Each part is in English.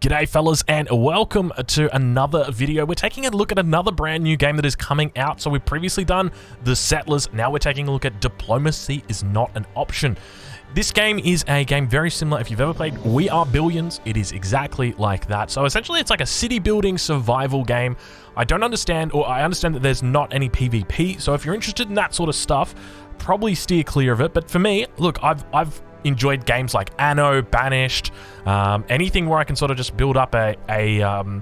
G'day fellas, and welcome to another video. We're taking a look at another brand new game that is coming out. So we've previously done The Settlers, now we're taking a look at Diplomacy is Not an Option. This game is a game very similar. If you've ever played We Are Billions, it is exactly like that. So essentially it's like a city building survival game. I don't understand, or I understand that there's not any PvP, so if you're interested in that sort of stuff, probably steer clear of it. But for me, look, I've enjoyed games like Anno, Banished, anything where I can sort of just build up and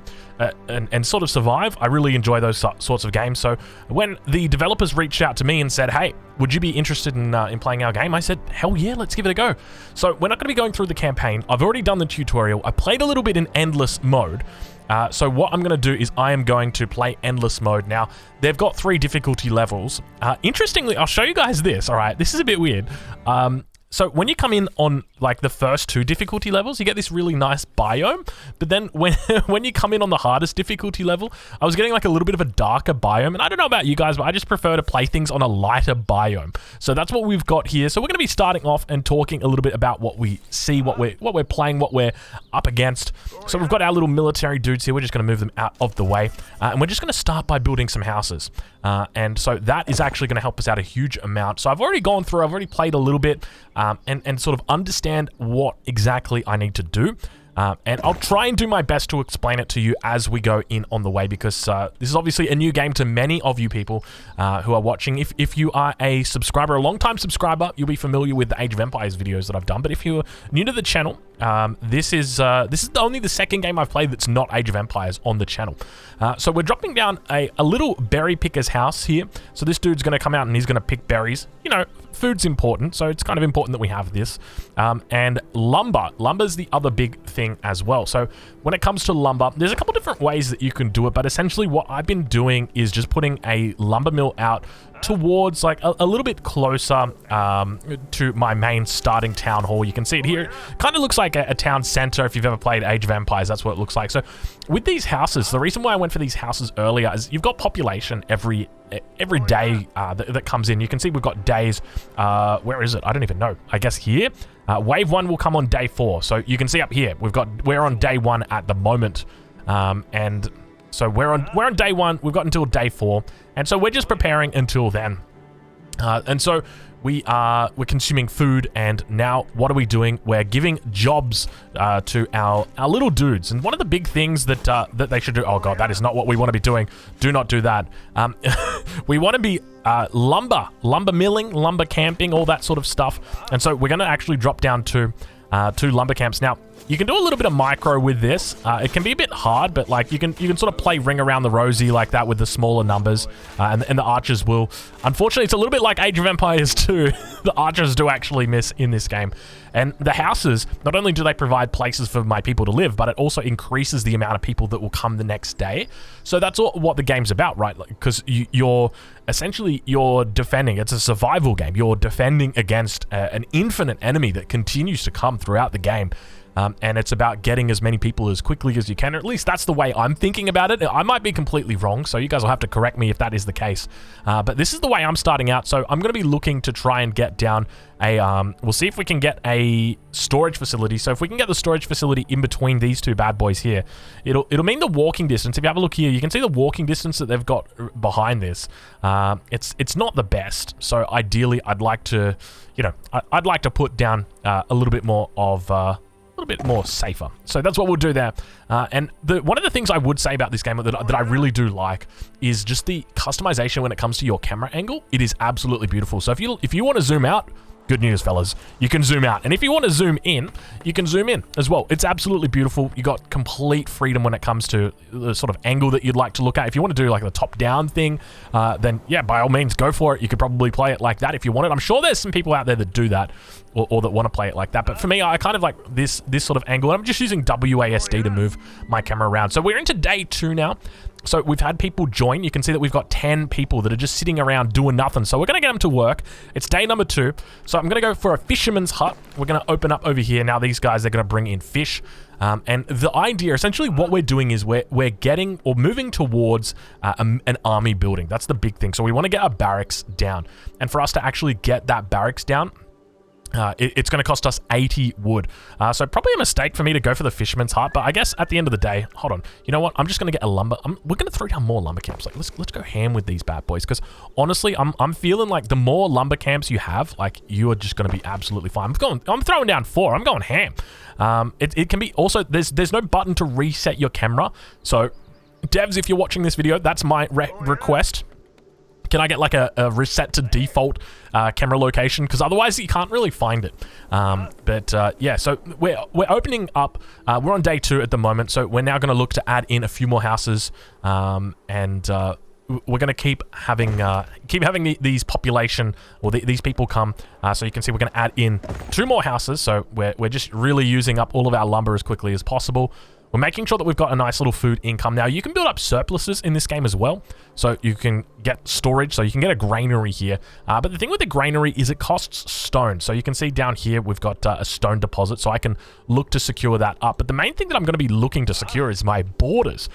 sort of survive. I really enjoy those sorts of games. So when the developers reached out to me and said, hey, would you be interested in playing our game? I said, hell yeah, let's give it a go. So we're not going to be going through the campaign. I've already done the tutorial. I played a little bit in endless mode. So what I'm going to do is I am going to play endless mode. Now, they've got 3 difficulty levels. Interestingly, I'll show you guys this, all right? This is a bit weird. So when you come in on like the first 2 difficulty levels, you get this really nice biome. But then when you come in on the hardest difficulty level, I was getting like a little bit of a darker biome. And I don't know about you guys, but I just prefer to play things on a lighter biome. So that's what we've got here. So we're going to be starting off and talking a little bit about what we see, what we're playing, what we're up against. So we've got our little military dudes here. We're just going to move them out of the way. And we're just going to start by building some houses. And so that is actually going to help us out a huge amount. So I've already gone through, I've already played a little bit. And sort of understand what exactly I need to do. And I'll try and do my best to explain it to you as we go in on the way, because this is obviously a new game to many of you people who are watching. If you are a subscriber, a long-time subscriber, you'll be familiar with the Age of Empires videos that I've done. But if you're new to the channel, this is only the second game I've played that's not Age of Empires on the channel. So we're dropping down a little berry picker's house here. So this dude's going to come out and he's going to pick berries. You know, food's important, so it's kind of important that we have this. And lumber's the other big thing as well. So when it comes to lumber, there's a couple different ways that you can do it, but essentially what I've been doing is just putting a lumber mill out towards like a little bit closer to my main starting town hall. You can see it here. It kind of looks like a town center. If you've ever played Age of Empires, that's what it looks like. So with these houses, the reason why I went for these houses earlier is you've got population every day that comes in. You can see we've got days. Where is it? I don't even know. I guess here. Wave 1 will come on day 4. So you can see up here, we're on day 1 at the moment. And so we're on day 1. We've got until day 4. And so we're just preparing until then. And so we're consuming food, and now what are we doing? We're giving jobs to our little dudes. And one of the big things that they should do, oh god, that is not what we want to be doing. Do not do that. We want to be lumber milling, lumber camping, all that sort of stuff. And so we're going to actually drop down to 2 lumber camps. Now, you can do a little bit of micro with this. It can be a bit hard, but like you can sort of play ring around the rosy like that with the smaller numbers, and the archers will. Unfortunately, it's a little bit like Age of Empires 2. The archers do actually miss in this game. And the houses, not only do they provide places for my people to live, but it also increases the amount of people that will come the next day. So that's what the game's about, right? Because you're essentially defending. It's a survival game. You're defending against an infinite enemy that continues to come throughout the game. And it's about getting as many people as quickly as you can, or at least that's the way I'm thinking about it. I might be completely wrong, so you guys will have to correct me if that is the case. But this is the way I'm starting out, so I'm going to be looking to try and get down we'll see if we can get a storage facility. So if we can get the storage facility in between these 2 bad boys here, it'll mean the walking distance. If you have a look here, you can see the walking distance that they've got behind this. It's not the best, so ideally I'd like to, I'd like to put down a little bit more of... a little bit more safer. So that's what we'll do there. And one of the things I would say about this game that I really do like is just the customization when it comes to your camera angle. It is absolutely beautiful. So if you want to zoom out, good news, fellas. You can zoom out. And if you want to zoom in, you can zoom in as well. It's absolutely beautiful. You got complete freedom when it comes to the sort of angle that you'd like to look at. If you want to do like the top-down thing, then yeah, by all means, go for it. You could probably play it like that if you want it. I'm sure there's some people out there that do that or that want to play it like that. But for me, I kind of like this sort of angle. I'm just using WASD to move my camera around. So we're into day 2 now. So we've had people join. You can see that we've got 10 people that are just sitting around doing nothing. So we're going to get them to work. It's day number 2. So I'm going to go for a fisherman's hut. We're going to open up over here. Now these guys, they're going to bring in fish. And the idea, essentially what we're doing is we're getting or moving towards an army building. That's the big thing. So we want to get our barracks down. And for us to actually get that barracks down, It's going to cost us 80 wood. So probably a mistake for me to go for the fisherman's hut, but I guess at the end of the day, hold on. You know what? I'm just going to get a lumber. We're going to throw down more lumber camps. Like, let's go ham with these bad boys, because honestly, I'm feeling like the more lumber camps you have, like, you are just going to be absolutely fine. I'm throwing down 4. I'm going ham. It can be also, there's no button to reset your camera. So devs, if you're watching this video, that's my request. Can I get like a reset to default camera location? Because otherwise you can't really find it. Yeah, so we're opening up. We're on day 2 at the moment, so we're now going to look to add in a few more houses, and we're going to keep having these population, or these people come. So you can see we're going to add in 2 more houses. So we're just really using up all of our lumber as quickly as possible. We're making sure that we've got a nice little food income. Now, you can build up surpluses in this game as well. So you can get storage, so you can get a granary here. But the thing with the granary is it costs stone. So you can see down here, we've got a stone deposit, so I can look to secure that up. But the main thing that I'm going to be looking to secure is my borders,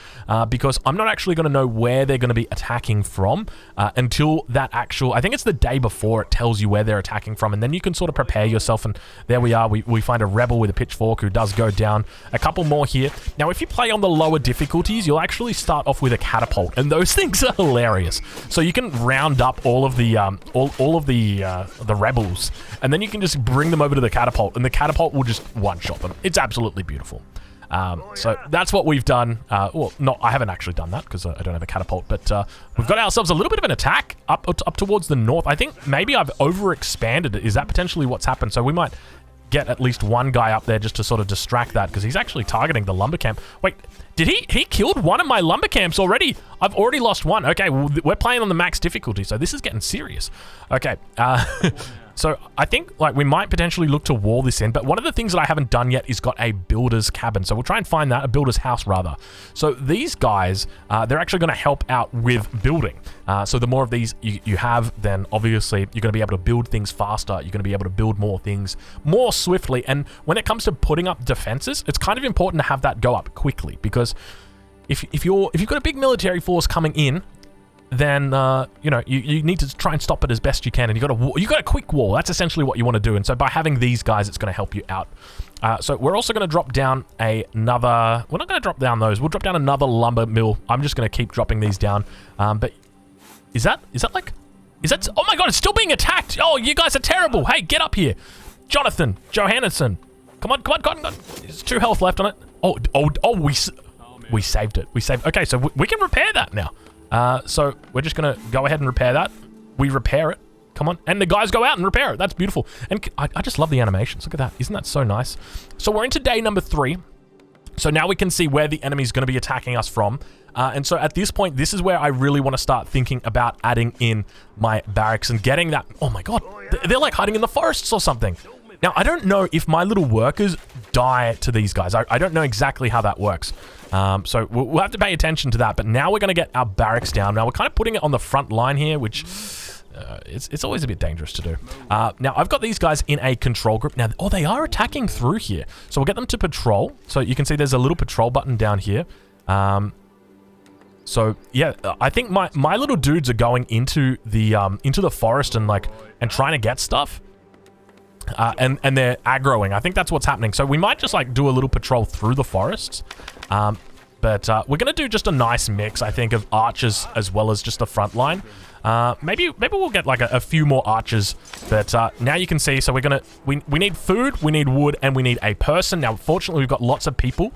because I'm not actually going to know where they're going to be attacking from until that actual, I think it's the day before it tells you where they're attacking from. And then you can sort of prepare yourself. And there we are. We find a rebel with a pitchfork who does go down. A couple more here. Now, if you play on the lower difficulties, you'll actually start off with a catapult, and those things are hilarious. So you can round up all of the rebels, and then you can just bring them over to the catapult, and the catapult will just one-shot them. It's absolutely beautiful. So that's what we've done. Well, no, I haven't actually done that because I don't have a catapult, but we've got ourselves a little bit of an attack up towards the north. I think maybe I've overexpanded it. Is that potentially what's happened? So we might get at least one guy up there just to sort of distract that, because he's actually targeting the lumber camp. Wait, did he killed one of my lumber camps already? I've already lost one. Okay, well, we're playing on the max difficulty, so this is getting serious. Okay, so I think like we might potentially look to wall this in, but one of the things that I haven't done yet is got a builder's cabin. So we'll try and find that, a builder's house rather. So these guys, they're actually going to help out with building. So the more of these you have, then obviously you're going to be able to build things faster. You're going to be able to build more things more swiftly. And when it comes to putting up defenses, it's kind of important to have that go up quickly, because if you've got a big military force coming in, then you know, you need to try and stop it as best you can, and you got a quick wall. That's essentially what you want to do. And so by having these guys, it's going to help you out. So we're also going to drop down another. We're not going to drop down those. We'll drop down another lumber mill. I'm just going to keep dropping these down. But is that oh my god, it's still being attacked. Oh, you guys are terrible. Hey, get up here, Jonathan Johannesson. Come on. There's 2 health left on it. Oh, we saved it. Okay, so we can repair that now. So we're just going to go ahead and repair that. We repair it. Come on. And the guys go out and repair it. That's beautiful. And I just love the animations. Look at that. Isn't that so nice? So we're into day number 3. So now we can see where the enemy's going to be attacking us from. And so at this point, this is where I really want to start thinking about adding in my barracks and getting that. Oh my god. They're like hiding in the forests or something. Now, I don't know if my little workers die to these guys. I don't know exactly how that works. So we'll have to pay attention to that. But now we're going to get our barracks down. Now, we're kind of putting it on the front line here, which it's always a bit dangerous to do. Now, I've got these guys in a control group. Now, they are attacking through here. So we'll get them to patrol. So you can see there's a little patrol button down here. So, yeah, I think my little dudes are going into the forest and trying to get stuff. And they're aggroing. I think that's what's happening. So we might just like do a little patrol through the forests. But we're going to do just a nice mix, I think, of archers as well as just the front line. Maybe we'll get like a few more archers. But now you can see, so we need food, we need wood, and we need a person. Now, fortunately, we've got lots of people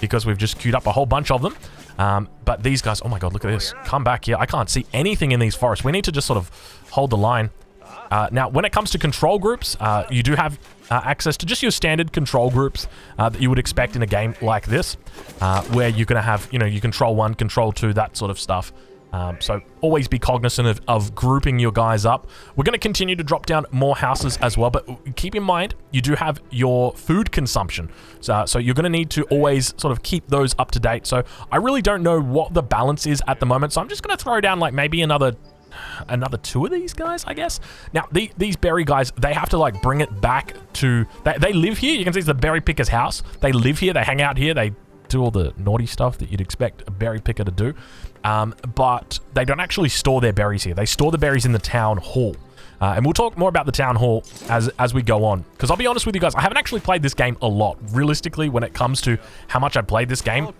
because we've just queued up a whole bunch of them. But these guys, oh my god, look at this. Come back here. I can't see anything in these forests. We need to just sort of hold the line. Now, when it comes to control groups, you do have access to just your standard control groups that you would expect in a game like this, where you're going to have, you control 1, control 2, that sort of stuff. So always be cognizant of grouping your guys up. We're going to continue to drop down more houses as well, but keep in mind, you do have your food consumption. So you're going to need to always sort of keep those up to date. So I really don't know what the balance is at the moment. So I'm just going to throw down like maybe another 2 of these guys, I guess. Now, these berry guys, they have to like bring it back to... They live here. You can see it's the berry picker's house. They live here. They hang out here. They do all the naughty stuff that you'd expect a berry picker to do. But they don't actually store their berries here. They store the berries in the town hall. And we'll talk more about the town hall as we go on. Because I'll be honest with you guys, I haven't actually played this game a lot. Realistically, when it comes to how much I played this game,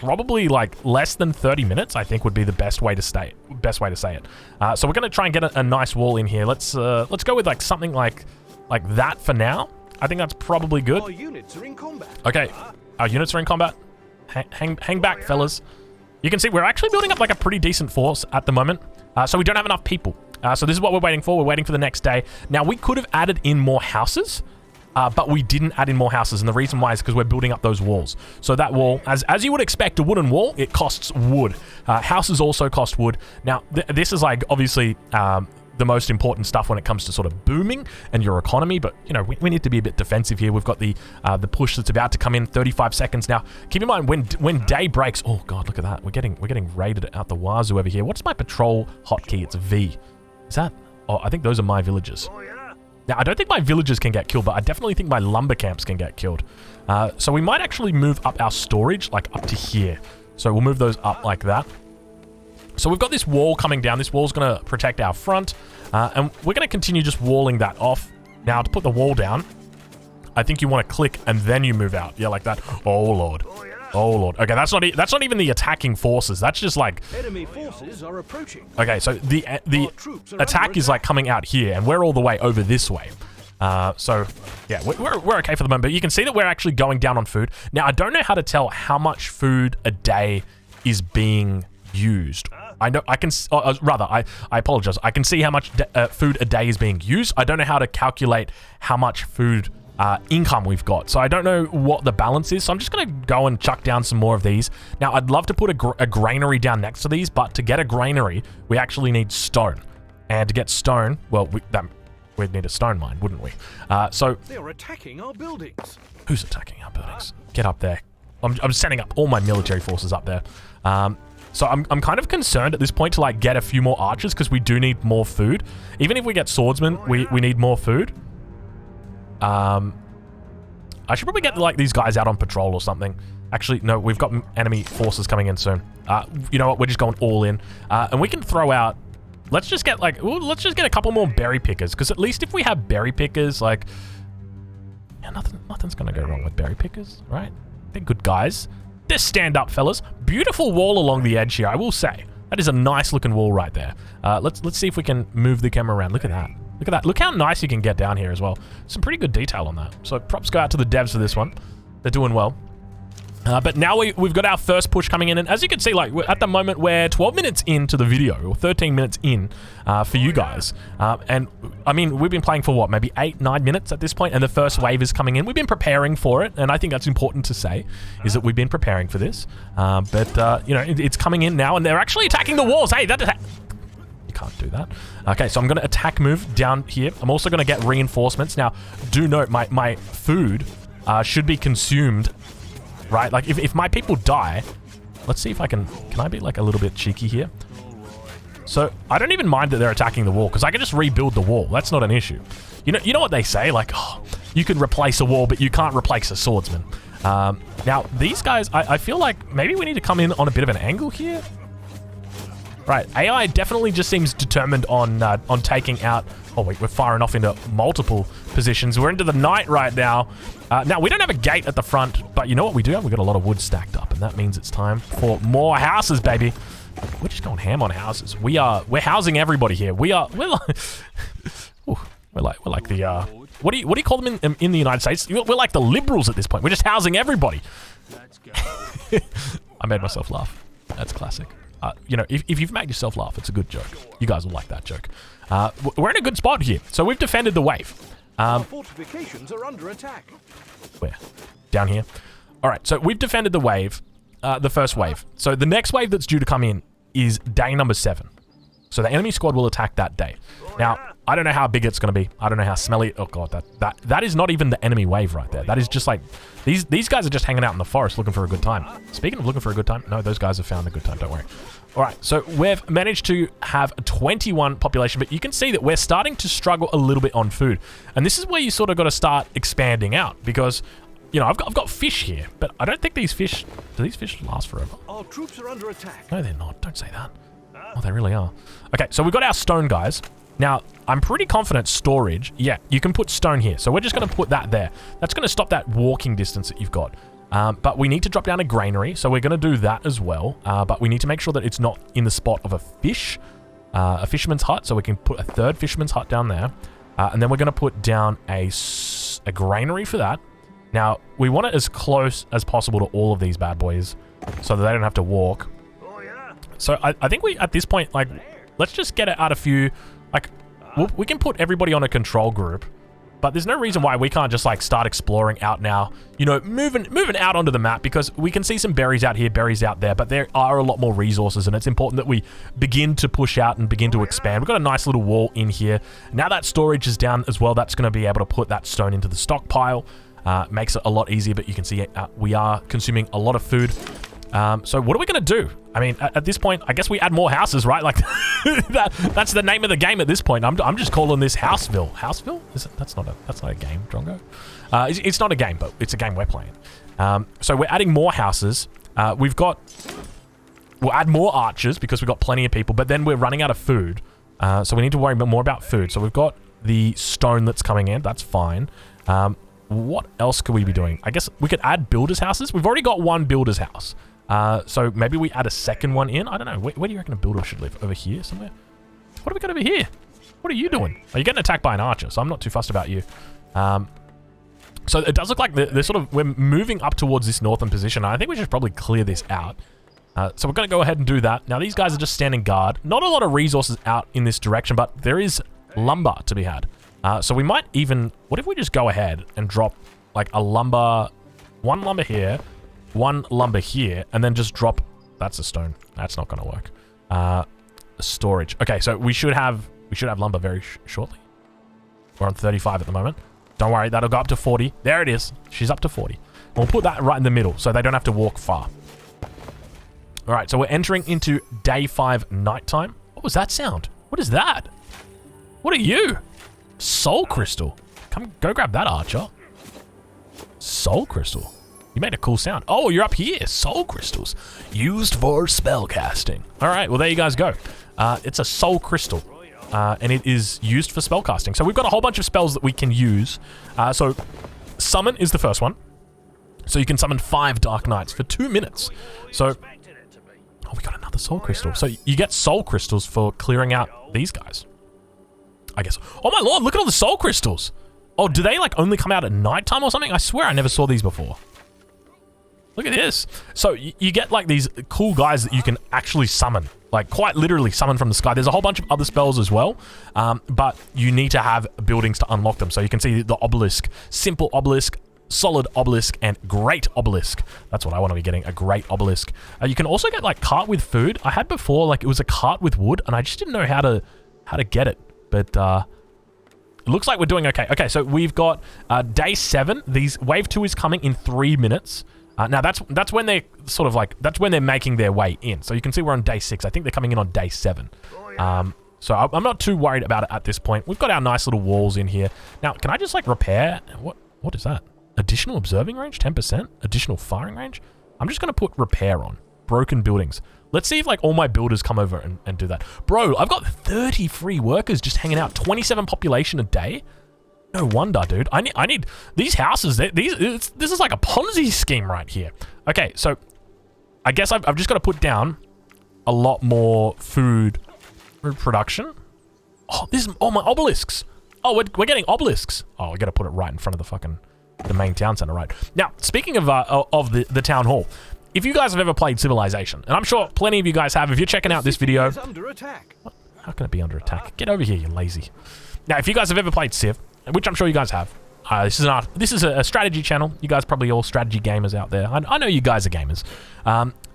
probably like less than 30 minutes, I think would be the best way to say it. So we're going to try and get a nice wall in here. Let's go with like something like that for now. I think that's probably good. Our units are in combat. Okay, our units are in combat. Hang back, fellas. You can see we're actually building up like a pretty decent force at the moment. So we don't have enough people. So this is what we're waiting for. We're waiting for the next day. Now, we could have added in more houses, but we didn't add in more houses. And the reason why is because we're building up those walls. So that wall, as you would expect, a wooden wall, it costs wood. Houses also cost wood. Now, this is like obviously the most important stuff when it comes to sort of booming and your economy, but you know we need to be a bit defensive here. We've got the push that's about to come in. 35 seconds now. Keep in mind when day breaks. Oh god, look at that. We're getting raided out the wazoo over here. What's my patrol hotkey? It's V. Is that? Oh, I think those are my villagers. Now I don't think my villagers can get killed, but I definitely think my lumber camps can get killed. So we might actually move up our storage like up to here. So we'll move those up like that. So we've got this wall coming down. This wall's going to protect our front. And we're going to continue just walling that off. Now, to put the wall down, I think you want to click and then you move out. Yeah, like that. Oh, Lord. Oh, Lord. Okay, that's not even the attacking forces. That's just like... Enemy forces are approaching. Okay, so the attack is like coming out here, and we're all the way over this way. So, yeah, we're okay for the moment. But you can see that we're actually going down on food. Now, I don't know how to tell how much food a day is being used. I know I can, I apologize. I can see how much food a day is being used. I don't know how to calculate how much food income we've got. So I don't know what the balance is. So I'm just going to go and chuck down some more of these. Now, I'd love to put a granary down next to these, but to get a granary, we actually need stone. And to get stone, well, we'd need a stone mine, wouldn't we? So they are attacking our buildings. Who's attacking our buildings? Get up there. I'm sending up all my military forces up there. So I'm kind of concerned at this point to like get a few more archers because we do need more food. Even if we get swordsmen, we need more food. I should probably get like these guys out on patrol or something. Actually, no, we've got enemy forces coming in soon. You know what? We're just going all in. And we can throw out... Let's just get like... Ooh, let's just get a couple more berry pickers. Because at least if we have berry pickers, like... Yeah, nothing's going to go wrong with berry pickers, right? They're good guys. Just stand up, fellas. Beautiful wall along the edge here, I will say. That is a nice looking wall right there. Let's see if we can move the camera around. Look at that. Look at that. Look how nice you can get down here as well. Some pretty good detail on that. So props go out to the devs for this one. They're doing well. But now we've got our first push coming in, and as you can see, like at the moment we're 12 minutes into the video, or 13 minutes in for you guys. And I mean, we've been playing for what, maybe 8-9 minutes at this point, and the first wave is coming in. We've been preparing for it, and I think that's important to say, is that we've been preparing for this. But you know, it's coming in now, and they're actually attacking the walls. Hey, you can't do that. Okay, so I'm going to attack move down here. I'm also going to get reinforcements. Now, do note my food should be consumed. Right, like if my people die, let's see if I can I be like a little bit cheeky here? So I don't even mind that they're attacking the wall because I can just rebuild the wall. That's not an issue. You know what they say, like, oh, you can replace a wall, but you can't replace a swordsman. Now these guys, I feel like maybe we need to come in on a bit of an angle here. Right, AI definitely just seems determined on taking out... Oh wait, we're firing off into multiple positions. We're into the night right now. Now, we don't have a gate at the front, but you know what we do have? We've got a lot of wood stacked up, and that means it's time for more houses, baby. We're just going ham on houses. We're housing everybody here. We're like the what do you call them in the United States? We're like the liberals at this point. We're just housing everybody. I made myself laugh. That's classic. You know, if you've made yourself laugh, it's a good joke. You guys will like that joke. We're in a good spot here. So we've defended the wave. Our fortifications are under attack. Where? Down here. All right, so we've defended the wave, the first wave. So the next wave that's due to come in is day number 7. So the enemy squad will attack that day. Now, I don't know how big it's going to be. I don't know how smelly... Oh, God, that is not even the enemy wave right there. That is just like... These guys are just hanging out in the forest looking for a good time. Speaking of looking for a good time, no, those guys have found a good time, don't worry. All right, so we've managed to have a 21 population, but you can see that we're starting to struggle a little bit on food. And this is where you sort of got to start expanding out because... You know, I've got fish here, but I don't think these fish... Do these fish last forever? Our troops are under attack. No, they're not. Don't say that. Oh, they really are. Okay, so we've got our stone guys. Now, I'm pretty confident storage, yeah, you can put stone here. So we're just going to put that there. That's going to stop that walking distance that you've got. But we need to drop down a granary, so we're going to do that as well. But we need to make sure that it's not in the spot of a fisherman's hut, so we can put a third fisherman's hut down there. And then we're going to put down a granary for that. Now, we want it as close as possible to all of these bad boys so that they don't have to walk. So I think we, at this point, like, let's just get it out a few, like, we can put everybody on a control group, but there's no reason why we can't just, like, start exploring out now, you know, moving out onto the map, because we can see some berries out here, berries out there, but there are a lot more resources, and it's important that we begin to push out and begin to expand. We've got a nice little wall in here. Now that storage is down as well, that's going to be able to put that stone into the stockpile. Makes it a lot easier, but you can see we are consuming a lot of food. So what are we going to do? I mean, at this point, I guess we add more houses, right? Like, that's the name of the game at this point. I'm just calling this Houseville. Houseville? That's not a game, Drongo. It's not a game, but it's a game we're playing. So we're adding more houses. We'll add more archers because we've got plenty of people, but then we're running out of food. So we need to worry more about food. So we've got the stone that's coming in. That's fine. What else could we be doing? I guess we could add builders' houses. We've already got one builder's house. So maybe we add a second one in. I don't know. Where do you reckon a builder should live? Over here somewhere? What do we got over here? What are you doing? Oh, you're getting attacked by an archer, so I'm not too fussed about you. So it does look like we're moving up towards this northern position. I think we should probably clear this out. So we're going to go ahead and do that. Now, these guys are just standing guard. Not a lot of resources out in this direction, but there is lumber to be had. So we might even... What if we just go ahead and drop, like, a lumber... One lumber here, one lumber here, and then just drop... That's a stone. That's not going to work. Storage. Okay, so we should have lumber very shortly. We're on 35 at the moment. Don't worry, that'll go up to 40. There it is. She's up to 40. We'll put that right in the middle so they don't have to walk far. All right, so we're entering into day 5 nighttime. What was that sound? What is that? What are you? Soul crystal. Go grab that, Archer. Soul crystal. You made a cool sound. Oh, you're up here. Soul crystals. Used for spell casting. All right, well, there you guys go. It's a soul crystal. And it is used for spell casting. So we've got a whole bunch of spells that we can use. So summon is the first one. So you can summon 5 Dark Knights for 2 minutes. So, oh, we got another soul crystal. So you get soul crystals for clearing out these guys, I guess. Oh my lord, look at all the soul crystals. Oh, do they like only come out at nighttime or something? I swear I never saw these before. Look at this. So you get like these cool guys that you can actually summon. Like quite literally summon from the sky. There's a whole bunch of other spells as well. But you need to have buildings to unlock them. So you can see the obelisk, simple obelisk, solid obelisk, and great obelisk. That's what I want to be getting, a great obelisk. You can also get like cart with food. I had before like it was a cart with wood and I just didn't know how to get it. But it looks like we're doing okay. Okay, so we've got day 7. Wave 2 is coming in 3 minutes. Now that's when they're sort of like, that's when they're making their way in. So you can see we're on day 6. I think they're coming in on day 7. So I'm not too worried about it at this point. We've got our nice little walls in here. Now, can I just like repair? What is that? Additional observing range, 10%? Additional firing range? I'm just going to put repair on. Broken buildings. Let's see if like all my builders come over and do that. Bro, I've got 30 free workers just hanging out. 27 population a day. No wonder, dude. I need these houses. This is like a Ponzi scheme right here. Okay, so I guess I've just got to put down a lot more food production. Oh, this is all my obelisks. Oh, we're getting obelisks. Oh, we got to put it right in front of the main town center, right? Now, speaking of the town hall, if you guys have ever played Civilization, and I'm sure plenty of you guys have, if you're checking out this video... Under attack. What? How can it be under attack? Get over here, you lazy. Now, if you guys have ever played Civ, which I'm sure you guys have, this is a strategy channel. You guys probably all strategy gamers out there. I know you guys are gamers.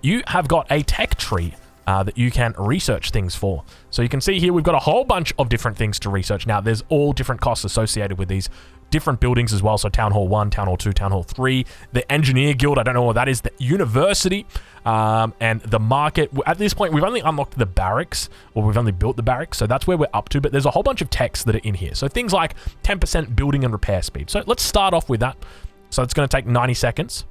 You have got a tech tree that you can research things for. So you can see here we've got a whole bunch of different things to research. Now, there's all different costs associated with these different buildings as well. So Town Hall 1, Town Hall 2, Town Hall 3, the Engineer Guild, I don't know what that is, the University, and the market. At this point, we've only unlocked the Barracks, or we've only built the Barracks, so that's where we're up to, but there's a whole bunch of techs that are in here. So things like 10% building and repair speed. So let's start off with that. So it's going to take 90 seconds.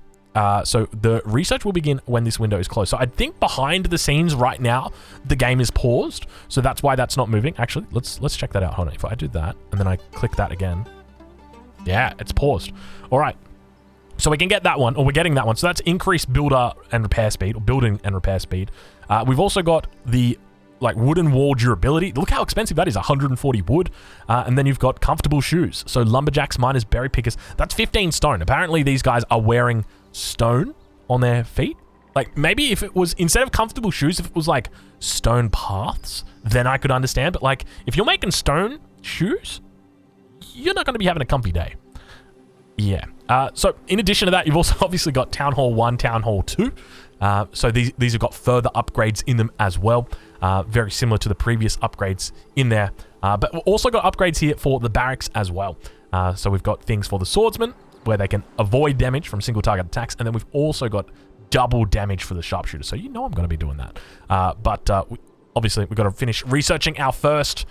So the research will begin when this window is closed. So I think behind the scenes right now, the game is paused. So that's why that's not moving. Actually, let's check that out. Hold on. If I do that and then I click that again. Yeah, it's paused. All right. So we can get that one, or we're getting that one. So that's increased builder and repair speed, or building and repair speed. We've also got the wooden wall durability. Look how expensive that is, 140 wood. And then you've got comfortable shoes. So lumberjacks, miners, berry pickers. That's 15 stone. Apparently these guys are wearing stone on their feet. Like maybe if it was, instead of comfortable shoes, if it was like stone paths, then I could understand. But like if you're making stone shoes, you're not going to be having a comfy day. Yeah. So in addition to that, you've also obviously got Town Hall 1, Town Hall 2. So these have got further upgrades in them as well. Very similar to the previous upgrades in there. But we've also got upgrades here for the barracks as well. So we've got things for the swordsman, where they can avoid damage from single target attacks. And then we've also got double damage for the sharpshooter. So you know I'm going to be doing that. Obviously, we've got to finish researching our first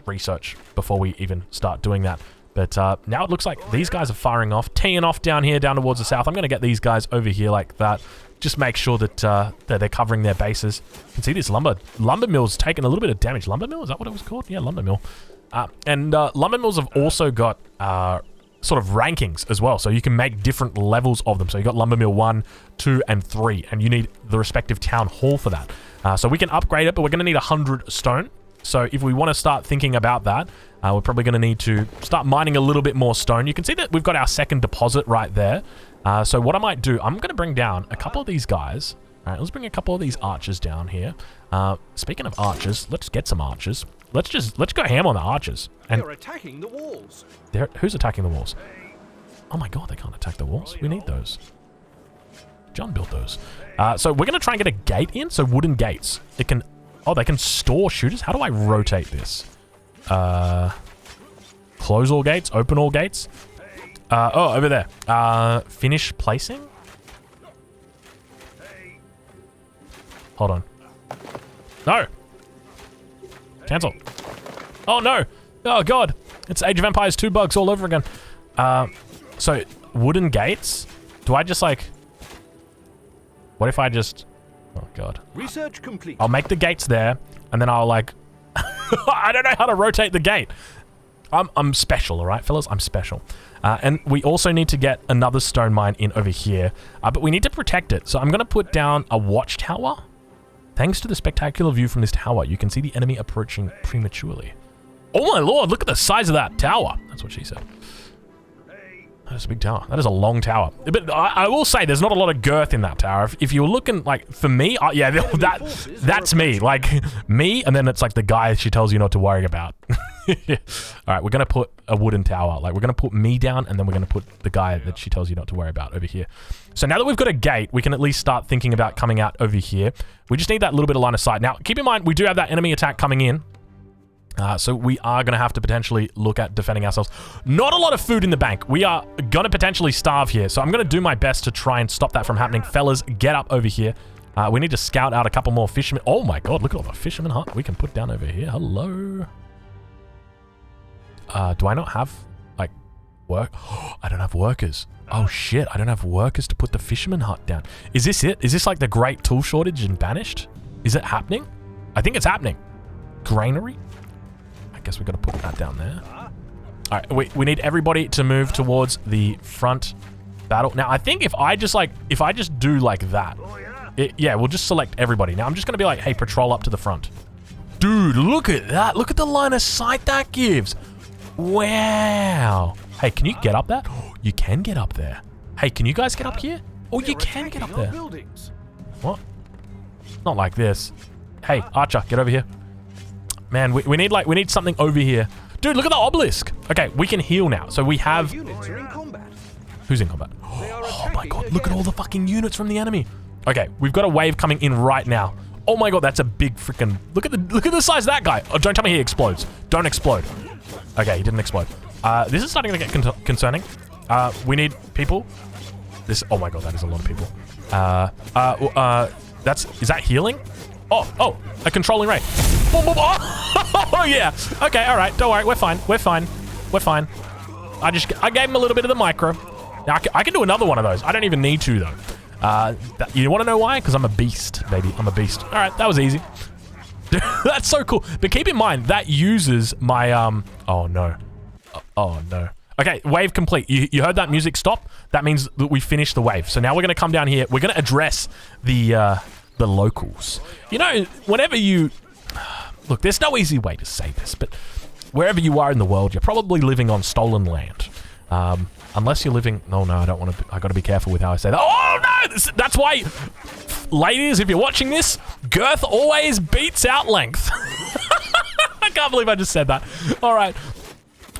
research before we even start doing that. But now it looks like these guys are firing off, teeing off down here, down towards the south. I'm going to get these guys over here like that. Just make sure that, that they're covering their bases. You can see this lumber mill's taking a little bit of damage. Lumber mill, is that what it was called? Yeah, lumber mill. And lumber mills have also got sort of rankings as well. So you can make different levels of them. So you got lumber mill 1, 2, and 3. And you need the respective town hall for that. So we can upgrade it, but we're going to need 100 stone. So if we want to start thinking about that, we're probably going to need to start mining a little bit more stone. You can see that we've got our second deposit right there. So what I might do, I'm going to bring down a couple of these guys. All right, let's bring a couple of these archers down here. Speaking of archers, let's get some archers. Let's go ham on the archers. And they're attacking the walls. Who's attacking the walls? Oh my god, they can't attack the walls. We need those. John built those. So we're going to try and get a gate in. So wooden gates. It can... Oh, they can store shooters? How do I rotate this? Close all gates? Open all gates? Oh, over there. Finish placing? Hold on. No! Cancel. Oh, no! Oh, God! It's Age of Empires 2 bugs all over again. So, wooden gates? Do I just, like... What if I just... Oh, God. Research complete. I'll make the gates there, and then I'll, like... I don't know how to rotate the gate. I'm special, all right, fellas? I'm special. And we also need to get another stone mine in over here. But we need to protect it. So I'm going to put down a watchtower. Thanks to the spectacular view from this tower, you can see the enemy approaching prematurely. Oh, my lord, look at the size of that tower. That's what she said. That is a big tower. That is a long tower. But I will say there's not a lot of girth in that tower. If you're looking, like, for me, yeah, that's me. Like, me, and then it's like the guy she tells you not to worry about. All right, we're going to put a wooden tower. Like, we're going to put me down, and then we're going to put the guy that she tells you not to worry about over here. So now that we've got a gate, we can at least start thinking about coming out over here. We just need that little bit of line of sight. Now, keep in mind, we do have that enemy attack coming in. So we are going to have to potentially look at defending ourselves. Not a lot of food in the bank. We are going to potentially starve here. So I'm going to do my best to try and stop that from happening. Fellas, get up over here. We need to scout out a couple more fishermen. Oh my god, look at all the fisherman hut we can put down over here. Hello. Do I not have, like, work? I don't have workers. Oh shit, I don't have workers to put the fisherman hut down. Is this it? Is this like the great tool shortage in Banished? Is it happening? I think it's happening. Granary? Guess we've got to put that down there. All right, we need everybody to move towards the front battle. Now, I think if I just do like that, yeah, we'll just select everybody. Now, I'm just going to be like, hey, patrol up to the front. Dude, look at that. Look at the line of sight that gives. Wow. Hey, can you get up there? You can get up there. Hey, can you guys get up here? Oh, you can get up there. What? Not like this. Hey, Archer, get over here. Man, we need something over here. Dude, look at the obelisk. Okay, we can heal now. So we have... Who's in combat? Oh my god, look at all the fucking units from the enemy. Okay, we've got a wave coming in right now. Oh my god, that's a big freaking... Look at the size of that guy. Oh, don't tell me he explodes. Don't explode. Okay, he didn't explode. This is starting to get concerning. We need people. Oh my god, that is a lot of people. Is that healing? Oh, a controlling ray. Oh, yeah. Okay, all right. Don't worry. We're fine. I gave him a little bit of the micro. Now, I can do another one of those. I don't even need to, though. You want to know why? Because I'm a beast, baby. I'm a beast. All right, that was easy. That's so cool. But keep in mind, that uses my, oh, no. Oh, no. Okay, wave complete. You heard that music stop? That means that we finished the wave. So now we're going to come down here. We're going to address the locals. You know, whenever you... Look, there's no easy way to say this, but wherever you are in the world, you're probably living on stolen land. Unless you're living... Oh, no, I don't want to... I got to be careful with how I say that. Oh, no! That's why... Ladies, if you're watching this, girth always beats out length. I can't believe I just said that. All right.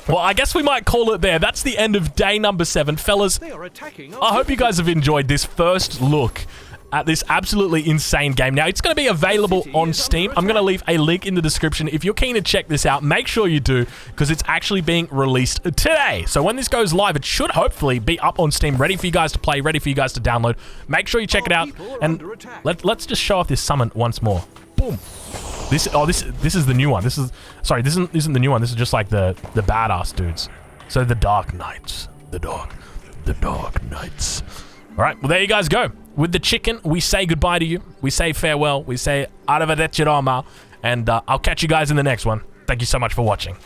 Well, I guess we might call it there. That's the end of day number 7. Fellas, They are attacking. I hope you guys have enjoyed this first look at this absolutely insane game. Now, it's going to be available on Steam. I'm going to leave a link in the description. If you're keen to check this out, make sure you do, because it's actually being released today. So when this goes live, it should hopefully be up on Steam, ready for you guys to play, ready for you guys to download. Make sure you check it out. And let's just show off this summon once more. Boom. This is the new one. This isn't the new one. This is just like the badass dudes. So the Dark Knights. The Dark Knights. All right, well, there you guys go. With the chicken, we say goodbye to you. We say farewell. We say arrivederci Roma. And I'll catch you guys in the next one. Thank you so much for watching.